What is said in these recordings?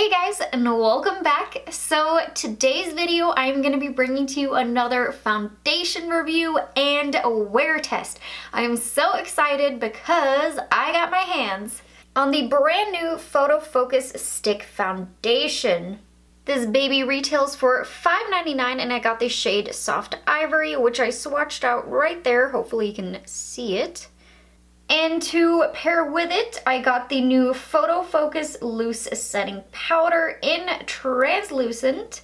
Hey guys, and welcome back. So today's video I'm going to be bringing to you another foundation review and a wear test. I am so excited because I got my hands on the brand new Photo Focus Stick Foundation. This baby retails for $5.99 and I got the shade Soft Ivory, which I swatched out right there. Hopefully you can see it. And to pair with it, I got the new Photo Focus Loose Setting Powder in Translucent.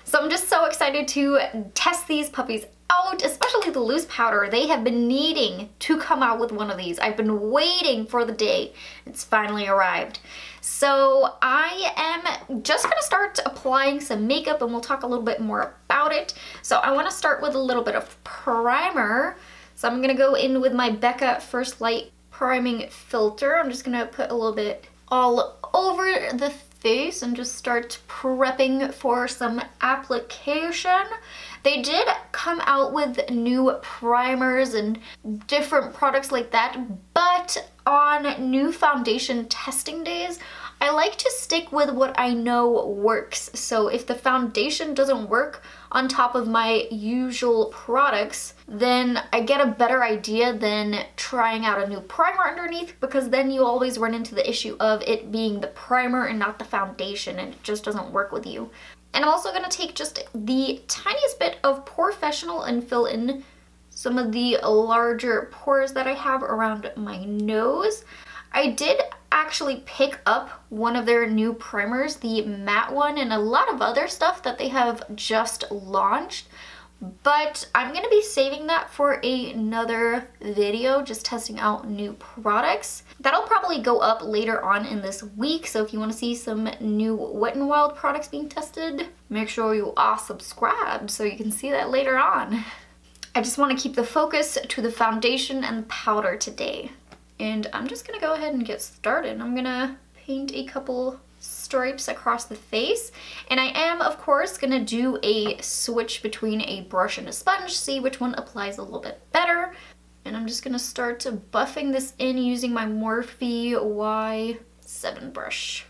So I'm just so excited to test these puppies out, especially the loose powder. They have been needing to come out with one of these. I've been waiting for the day. It's finally arrived. So I am just gonna start applying some makeup and we'll talk a little bit more about it. So I wanna start with a little bit of primer. So I'm gonna go in with my Becca First Light Priming Filter. I'm just gonna put a little bit all over the face and just start prepping for some application. They did come out with new primers and different products like that, but on new foundation testing days, I like to stick with what I know works. So if the foundation doesn't work on top of my usual products, then I get a better idea than trying out a new primer underneath, because then you always run into the issue of it being the primer and not the foundation, and it just doesn't work with you. And I'm also going to take just the tiniest bit of Professional and fill in some of the larger pores that I have around my nose. I did actually pick up one of their new primers, the matte one, and a lot of other stuff that they have just launched, but I'm going to be saving that for another video, just testing out new products. That'll probably go up later on in this week, so if you want to see some new Wet n Wild products being tested, make sure you are subscribed so you can see that later on. I just want to keep the focus to the foundation and the powder today. And I'm just gonna go ahead and get started. I'm gonna paint a couple stripes across the face. And I am, of course, gonna do a switch between a brush and a sponge, see which one applies a little bit better. And I'm just gonna start buffing this in using my Morphe Y7 brush.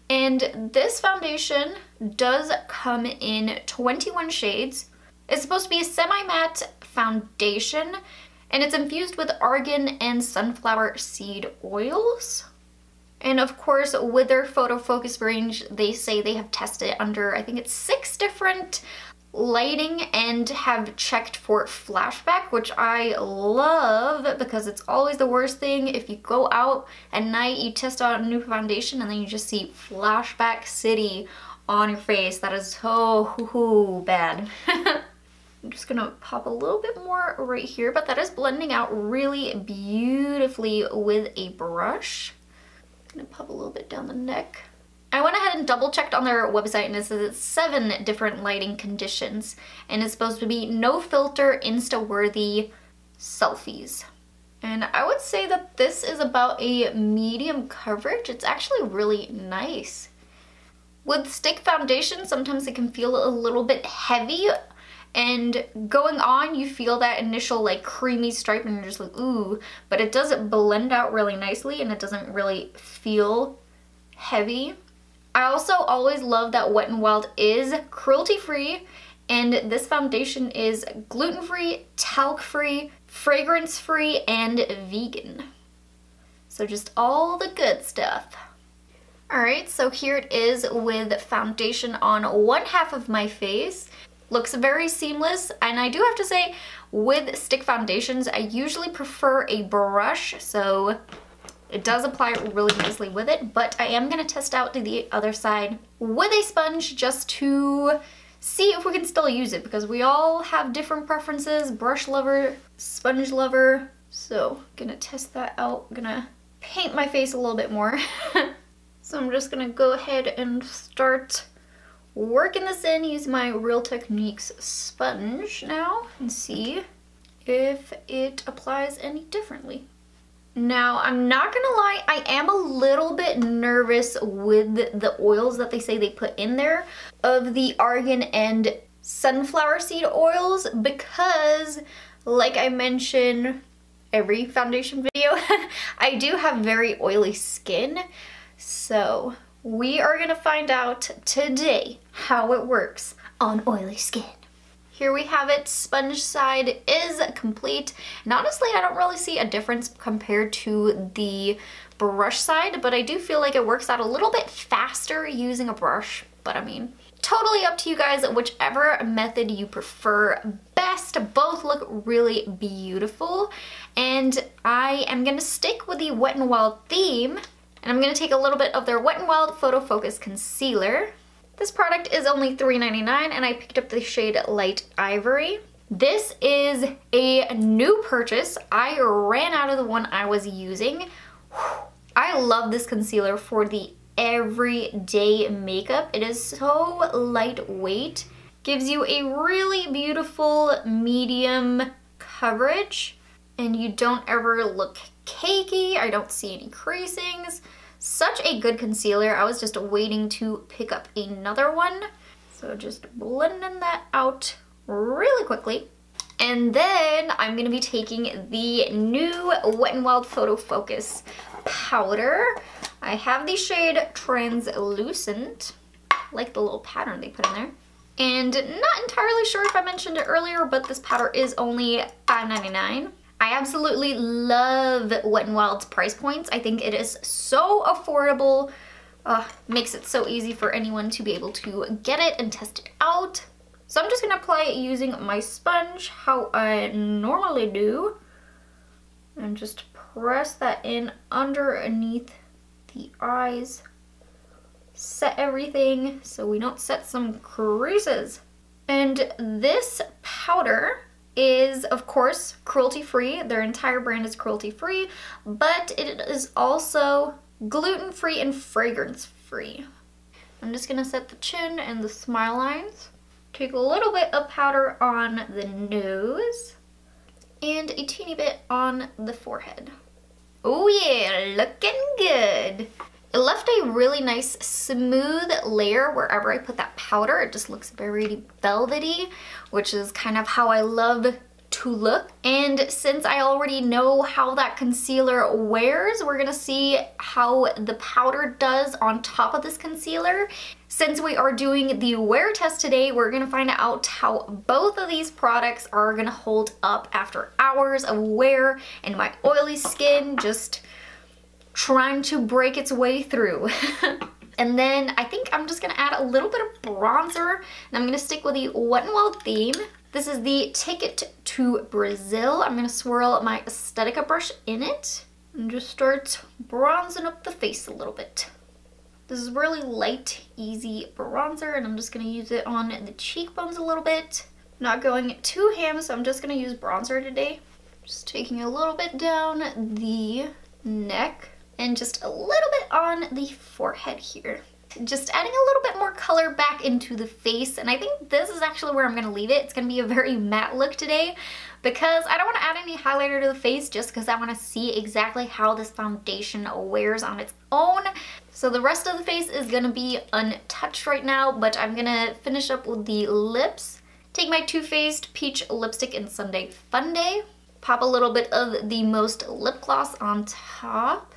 And this foundation does come in 21 shades. It's supposed to be a semi-matte foundation, and it's infused with argan and sunflower seed oils. And of course, with their photo focus range, they say they have tested under, I think it's 6 different lighting and have checked for flashback, which I love because it's always the worst thing. If you go out at night, you test out a new foundation and then you just see flashback city on your face. That is so bad. I'm just gonna pop a little bit more right here, but that is blending out really beautifully with a brush. I'm gonna pop a little bit down the neck. I went ahead and double checked on their website and it says it's 7 different lighting conditions, and it's supposed to be no filter, Insta-worthy selfies. And I would say that this is about a medium coverage. It's actually really nice. With stick foundation, sometimes it can feel a little bit heavy, and going on you feel that initial like creamy stripe and you're just like ooh, but it doesn't blend out really nicely and it doesn't really feel heavy. I also always love that Wet n Wild is cruelty-free, and this foundation is gluten-free, talc-free, fragrance-free, and vegan. So just all the good stuff. Alright, so here it is with foundation on one half of my face. Looks very seamless, and I do have to say, with stick foundations, I usually prefer a brush, so it does apply really nicely with it, but I am going to test out the other side with a sponge just to see if we can still use it, because we all have different preferences, brush lover, sponge lover, so I'm going to test that out. I'm going to paint my face a little bit more. So I'm just going to go ahead and start working this in, use my Real Techniques sponge now and see if it applies any differently. Now, I'm not gonna lie, I am a little bit nervous with the oils that they say they put in there of the argan and sunflower seed oils, because like I mentioned every foundation video, I do have very oily skin. So we are gonna find out today how it works on oily skin. Here we have it, sponge side is complete. And honestly, I don't really see a difference compared to the brush side, but I do feel like it works out a little bit faster using a brush. But I mean, totally up to you guys, whichever method you prefer best. Both look really beautiful. And I am gonna stick with the Wet n Wild theme, and I'm gonna take a little bit of their Wet n Wild Photo Focus Concealer. This product is only $3.99 and I picked up the shade Light Ivory. This is a new purchase. I ran out of the one I was using. I love this concealer for the everyday makeup. It is so lightweight. Gives you a really beautiful medium coverage and you don't ever look cakey. I don't see any creasings. Such a good concealer. I was just waiting to pick up another one. So just blending that out really quickly. And then I'm gonna be taking the new Wet n Wild Photo Focus powder. I have the shade Translucent. I like the little pattern they put in there. And not entirely sure if I mentioned it earlier, but this powder is only $5.99. I absolutely love Wet n Wild's price points. I think it is so affordable. Makes it so easy for anyone to be able to get it and test it out. So I'm just gonna apply it using my sponge, how I normally do. And just press that in underneath the eyes. Set everything so we don't set some creases. And this powder is, of course, cruelty-free. Their entire brand is cruelty-free, but it is also gluten-free and fragrance-free. I'm just gonna set the chin and the smile lines. Take a little bit of powder on the nose and a teeny bit on the forehead. Oh yeah, looking good. It left a really nice smooth layer wherever I put that powder. It just looks very velvety, which is kind of how I love to look. And since I already know how that concealer wears, we're gonna see how the powder does on top of this concealer. Since we are doing the wear test today, we're gonna find out how both of these products are gonna hold up after hours of wear and my oily skin just trying to break its way through. And then I think I'm just gonna add a little bit of bronzer, and I'm gonna stick with the Wet n Wild theme. This is the Ticket to Brazil. I'm gonna swirl my Aesthetica brush in it and just start bronzing up the face a little bit. This is really light, easy bronzer, and I'm just gonna use it on the cheekbones a little bit. Not going too ham, so I'm just gonna use bronzer today. Just taking a little bit down the neck and just a little bit on the forehead here. Just adding a little bit more color back into the face, and I think this is actually where I'm gonna leave it. It's gonna be a very matte look today because I don't wanna add any highlighter to the face just because I wanna see exactly how this foundation wears on its own. So the rest of the face is gonna be untouched right now, but I'm gonna finish up with the lips. Take my Too Faced Peach Lipstick in Sunday Funday. Pop a little bit of the Most lip gloss on top.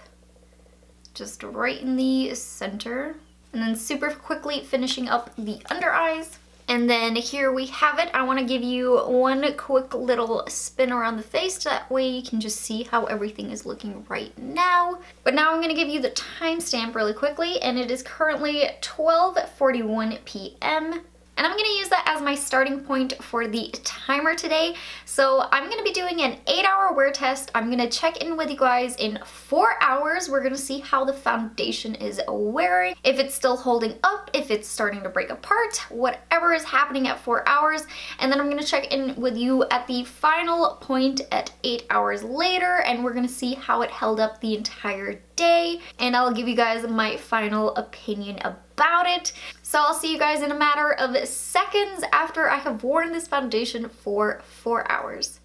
Just right in the center. And then super quickly finishing up the under eyes. And then here we have it. I want to give you one quick little spin around the face. That way you can just see how everything is looking right now. But now I'm going to give you the timestamp really quickly. And it is currently 12:41 p.m. And I'm going to use that as my starting point for the timer today. So I'm going to be doing an 8-hour wear test. I'm going to check in with you guys in 4 hours. We're going to see how the foundation is wearing, if it's still holding up, if it's starting to break apart, whatever is happening at 4 hours. And then I'm going to check in with you at the final point at 8 hours later, and we're going to see how it held up the entire day. And I'll give you guys my final opinion about it. So I'll see you guys in a matter of seconds after I have worn this foundation for 4 hours.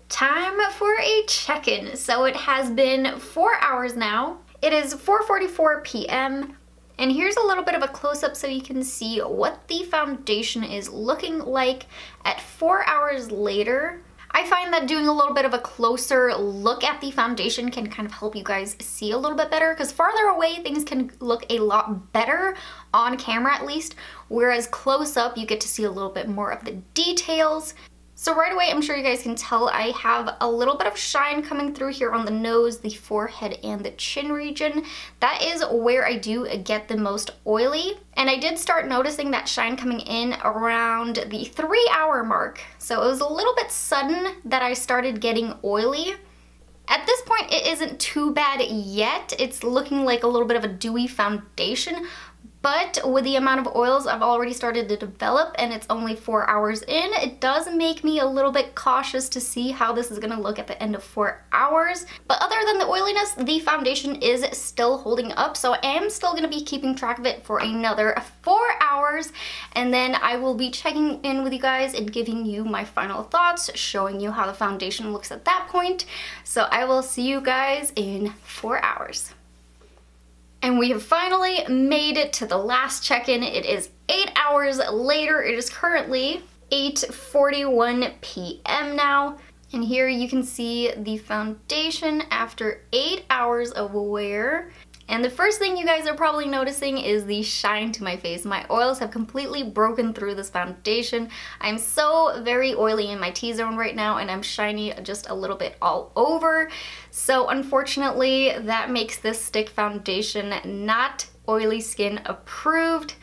Time for a check-in. So it has been 4 hours now. It is 4:44 p.m. And here's a little bit of a close-up so you can see what the foundation is looking like at 4 hours later. I find that doing a little bit of a closer look at the foundation can kind of help you guys see a little bit better, because farther away things can look a lot better, on camera at least, whereas close up you get to see a little bit more of the details. So right away, I'm sure you guys can tell I have a little bit of shine coming through here on the nose, the forehead, and the chin region. That is where I do get the most oily. And I did start noticing that shine coming in around the 3-hour mark. So it was a little bit sudden that I started getting oily. At this point, it isn't too bad yet. It's looking like a little bit of a dewy foundation. But with the amount of oils I've already started to develop, and it's only 4 hours in, it does make me a little bit cautious to see how this is gonna look at the end of 4 hours. But other than the oiliness, the foundation is still holding up, so I am still gonna be keeping track of it for another 4 hours, and then I will be checking in with you guys and giving you my final thoughts, showing you how the foundation looks at that point. So I will see you guys in 4 hours. And we have finally made it to the last check-in. It is 8 hours later. It is currently 8:41 p.m. now. And here you can see the foundation after 8 hours of wear. And the first thing you guys are probably noticing is the shine to my face. My oils have completely broken through this foundation. I'm so very oily in my T-zone right now, and I'm shiny just a little bit all over. So unfortunately, that makes this stick foundation not oily skin approved.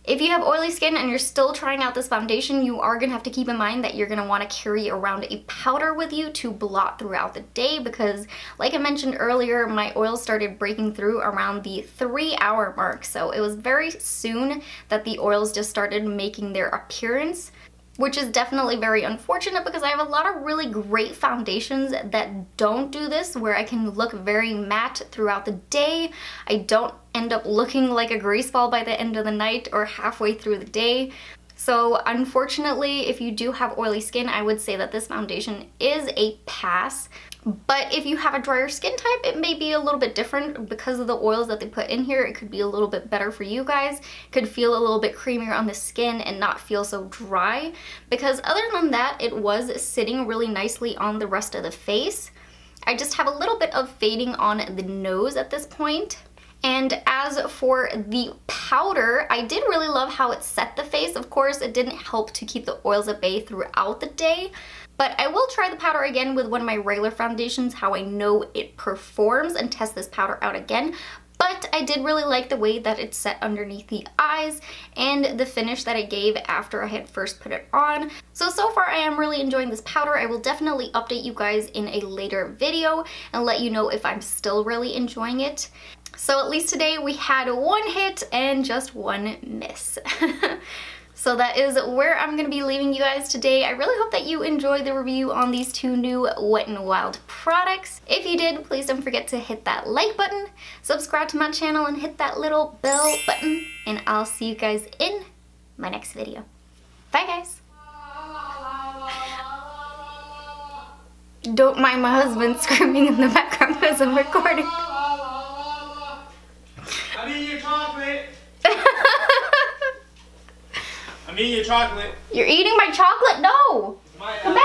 If you have oily skin and you're still trying out this foundation, you are going to have to keep in mind that you're going to want to carry around a powder with you to blot throughout the day, because like I mentioned earlier, my oils started breaking through around the 3-hour mark. So it was very soon that the oils just started making their appearance, which is definitely very unfortunate, because I have a lot of really great foundations that don't do this, where I can look very matte throughout the day. I don't end up looking like a grease ball by the end of the night or halfway through the day. So unfortunately, if you do have oily skin, I would say that this foundation is a pass. But if you have a drier skin type, it may be a little bit different because of the oils that they put in here. It could be a little bit better for you guys. It could feel a little bit creamier on the skin and not feel so dry. Because other than that, it was sitting really nicely on the rest of the face. I just have a little bit of fading on the nose at this point. And as for the powder, I did really love how it set the face. Of course, it didn't help to keep the oils at bay throughout the day. But I will try the powder again with one of my regular foundations, how I know it performs, and test this powder out again. But I did really like the way that it set underneath the eyes and the finish that I gave after I had first put it on. So far I am really enjoying this powder. I will definitely update you guys in a later video and let you know if I'm still really enjoying it. So at least today we had 1 hit and just 1 miss. So that is where I'm going to be leaving you guys today. I really hope that you enjoyed the review on these 2 new Wet n Wild products. If you did, please don't forget to hit that like button, subscribe to my channel, and hit that little bell button. And I'll see you guys in my next video. Bye guys! Don't mind my husband screaming in the background as I'm recording. I need your chocolate. I need your chocolate. You're eating my chocolate? No! Come back.